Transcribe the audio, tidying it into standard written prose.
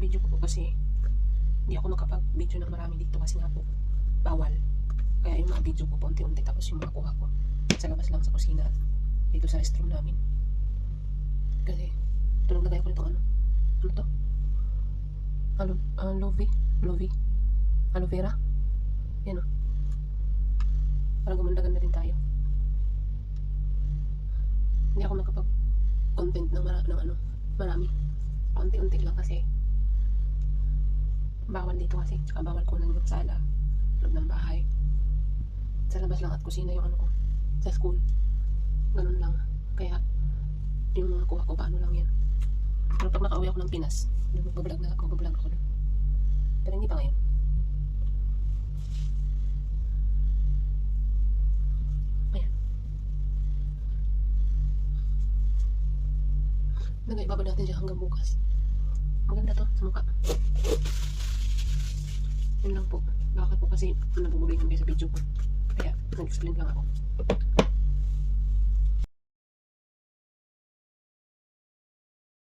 mga video ko po kasi hindi ako makapag-video ng marami dito kasi nga po bawal. Kaya yung mga video ko po unti-unti, tapos yung mga kuha ko sa labas lang sa kusina at dito sa restroom namin. Kasi ito naglagay ko nito ano to? Aloe vera. Yan o. Para gumanda-ganda din tayo. Hindi ako makapag-content ng marami. Unti-unti lang kasi bawal dito kasi. Tsaka bawal kunan yung sala, loob ng bahay. Sa labas lang at kusina yung ano ko. Sa school. Ganun lang. Kaya yung mga kuha ko paano lang yan. Pero pag nakauwi ako ng Pinas, magbablog ako doon. Pero hindi pa ngayon. Ayan. Nagay-ibaba natin siya hanggang bukas. Maganda to sa mukha. Yun lang po. Bakit po kasi nabubuloy yung sa video ko. Kaya nag-explain lang ako.